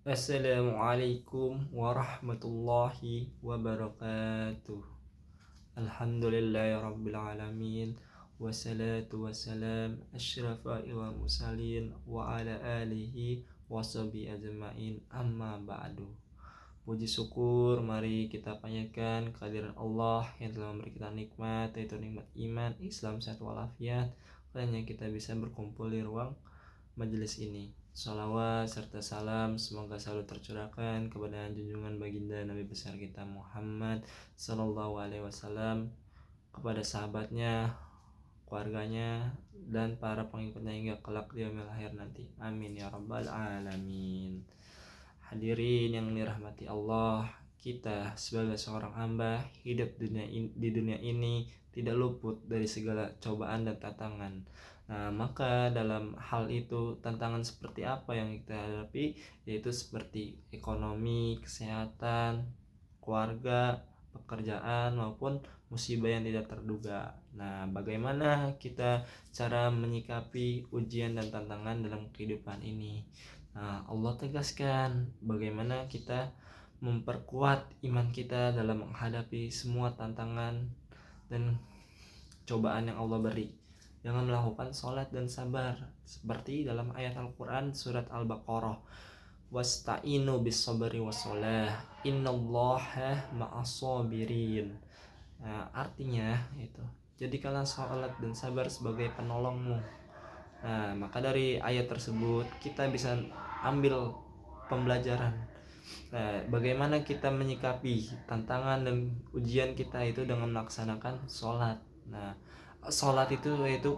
Assalamualaikum warahmatullahi wabarakatuh. Alhamdulillahirabbil alamin. Wassalatu wassalam asyrafil mursalin wa ala alihi washabi ajmain. Amma ba'du. Puji syukur mari kita panjatkan kehadiran Allah yang telah memberi kita nikmat, yaitu nikmat iman, Islam, sehat walafiat. Hanya kita bisa berkumpul di ruang majelis ini. Salawat serta salam semoga selalu tercurahkan kepada junjungan baginda Nabi besar kita Muhammad Sallallahu Alaihi Wasallam, kepada sahabatnya, keluarganya, dan para pengikutnya hingga kelak di yaumil akhir nanti. Amin ya rabbal alamin. Hadirin yang dirahmati Allah, kita sebagai seorang hamba hidup di dunia ini tidak luput dari segala cobaan dan tantangan. Nah, maka dalam hal itu tantangan seperti apa yang kita hadapi, yaitu seperti ekonomi, kesehatan, keluarga, pekerjaan, maupun musibah yang tidak terduga. Nah, bagaimana kita cara menyikapi ujian dan tantangan dalam kehidupan ini? Nah, Allah tegaskan bagaimana kita memperkuat iman kita dalam menghadapi semua tantangan dan cobaan yang Allah beri dengan melakukan sholat dan sabar, seperti dalam ayat Al-Quran surat Al-Baqarah, wasta'inu bis-sabri was-shalah innallaha ma'as-sabirin. Nah, artinya itu, jadikanlah sholat dan sabar sebagai penolongmu. Nah, maka dari ayat tersebut kita bisa ambil pembelajaran. Nah, bagaimana kita menyikapi tantangan dan ujian kita itu dengan melaksanakan sholat. Nah, sholat itu yaitu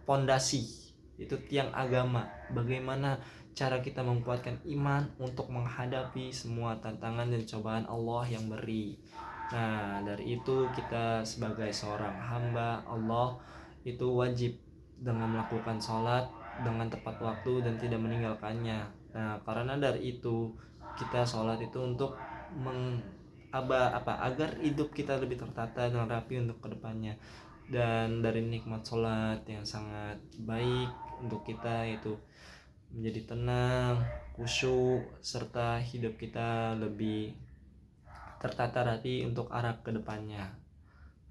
pondasi, itu tiang agama. Bagaimana cara kita menguatkan iman untuk menghadapi semua tantangan dan cobaan Allah yang beri. Nah, dari itu kita sebagai seorang hamba Allah itu wajib dengan melakukan sholat dengan tepat waktu dan tidak meninggalkannya. Nah, karena dari itu kita sholat itu untuk agar hidup kita lebih tertata dan rapi untuk kedepannya. Dan dari nikmat sholat yang sangat baik untuk kita itu menjadi tenang, khusyuk, serta hidup kita lebih tertata rapi untuk arah kedepannya.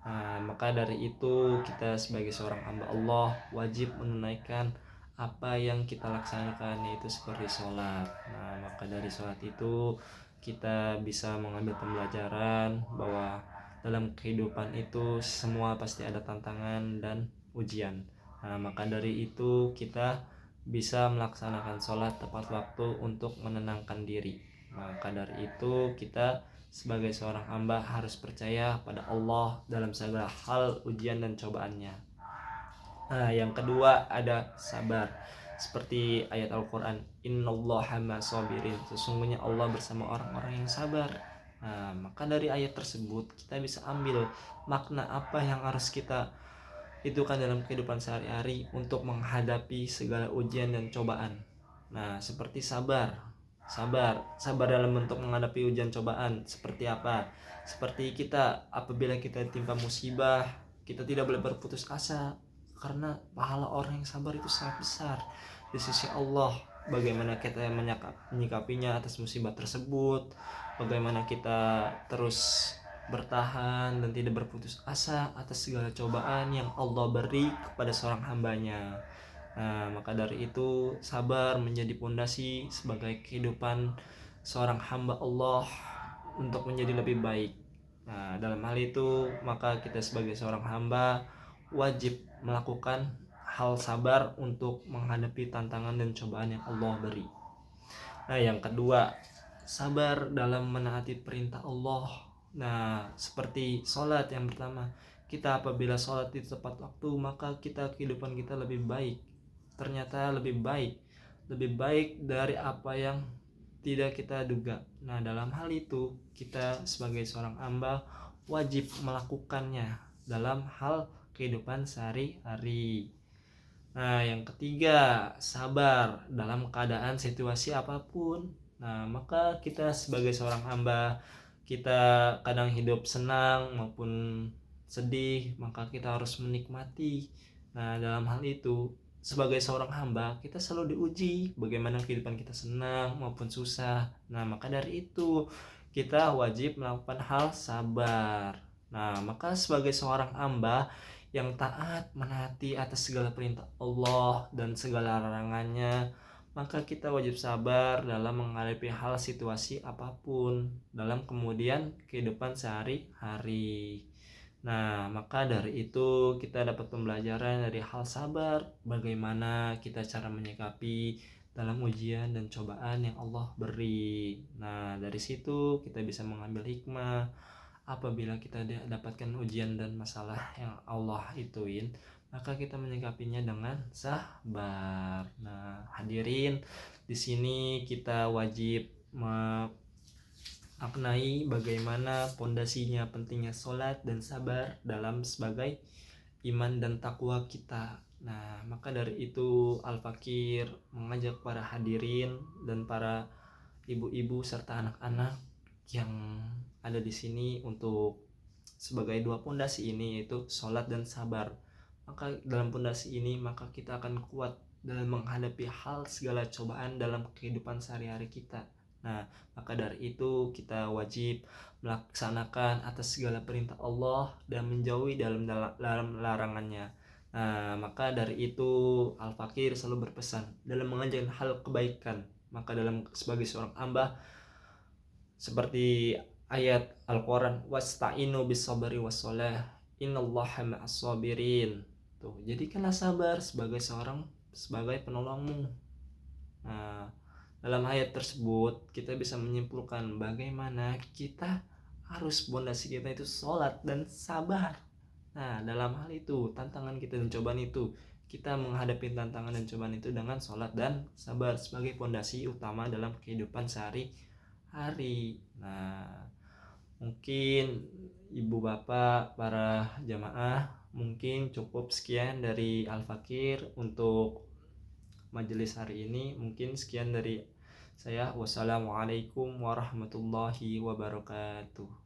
Nah, maka dari itu kita sebagai seorang hamba Allah wajib menunaikan apa yang kita laksanakan, yaitu seperti sholat. Nah, maka dari sholat itu kita bisa mengambil pembelajaran bahwa dalam kehidupan itu semua pasti ada tantangan dan ujian. Nah, maka dari itu kita bisa melaksanakan sholat tepat waktu untuk menenangkan diri. Maka dari itu kita sebagai seorang hamba harus percaya pada Allah dalam segala hal ujian dan cobaannya. Nah, yang kedua ada sabar. Seperti ayat Al-Quran, innallaha ma'as-sabirin, sesungguhnya Allah bersama orang-orang yang sabar. Nah, maka dari ayat tersebut kita bisa ambil makna apa yang harus kita itu kan dalam kehidupan sehari-hari untuk menghadapi segala ujian dan cobaan. Nah, seperti sabar dalam bentuk menghadapi ujian cobaan seperti apa? Seperti kita apabila kita ditimpa musibah, kita tidak boleh berputus asa karena pahala orang yang sabar itu sangat besar di sisi Allah. Bagaimana kita menyikapinya atas musibah tersebut, bagaimana kita terus bertahan dan tidak berputus asa atas segala cobaan yang Allah beri kepada seorang hambanya. Nah, maka dari itu sabar menjadi pondasi sebagai kehidupan seorang hamba Allah untuk menjadi lebih baik. Nah, dalam hal itu maka kita sebagai seorang hamba wajib melakukan hal sabar untuk menghadapi tantangan dan cobaan yang Allah beri. Nah, yang kedua, sabar dalam menaati perintah Allah. Nah, seperti sholat yang pertama, kita apabila sholat di tepat waktu maka kehidupan kita lebih baik. Ternyata lebih baik dari apa yang tidak kita duga. Nah, dalam hal itu kita sebagai seorang hamba wajib melakukannya dalam hal kehidupan sehari-hari. Nah, yang ketiga, sabar dalam keadaan situasi apapun. Nah, maka kita sebagai seorang hamba, kita kadang hidup senang maupun sedih, maka kita harus menikmati. Nah, dalam hal itu sebagai seorang hamba kita selalu diuji bagaimana kehidupan kita senang maupun susah. Nah, maka dari itu kita wajib melakukan hal sabar. Nah, maka sebagai seorang hamba yang taat menaati atas segala perintah Allah dan segala larangannya, maka kita wajib sabar dalam menghadapi hal situasi apapun dalam kemudian kehidupan sehari-hari. Nah, maka dari itu kita dapat pembelajaran dari hal sabar, bagaimana kita cara menyikapi dalam ujian dan cobaan yang Allah beri. Nah, dari situ kita bisa mengambil hikmah apabila kita dapatkan ujian dan masalah yang Allah ituin, maka kita menyikapinya dengan sabar. Nah, hadirin, di sini kita wajib maknai bagaimana pondasinya pentingnya sholat dan sabar dalam sebagai iman dan takwa kita. Nah, maka dari itu Al-Fakir mengajak para hadirin dan para ibu-ibu serta anak-anak yang ada di sini untuk sebagai dua pondasi ini, yaitu sholat dan sabar. Maka dalam pondasi ini maka kita akan kuat dalam menghadapi hal segala cobaan dalam kehidupan sehari-hari kita. Nah, maka dari itu kita wajib melaksanakan atas segala perintah Allah dan menjauhi dalam larangannya. Nah, maka dari itu Al-Fakir selalu berpesan dalam mengajarkan hal kebaikan. Maka dalam sebagai seorang hamba, seperti ayat Al-Quran, wasta'inu bis-sabri was-salah innallaha ma'as-sabirin. Tuh, jadikanlah sabar sebagai penolongmu. Nah, dalam ayat tersebut kita bisa menyimpulkan bagaimana kita harus pondasi kita itu sholat dan sabar. Nah, dalam hal itu tantangan kita dan cobaan itu kita menghadapi tantangan dan cobaan itu dengan sholat dan sabar sebagai pondasi utama dalam kehidupan sehari-hari. Nah, mungkin ibu bapak para jamaah, mungkin cukup sekian dari Al-Fakir untuk majelis hari ini. Mungkin sekian dari saya. Wassalamualaikum warahmatullahi wabarakatuh.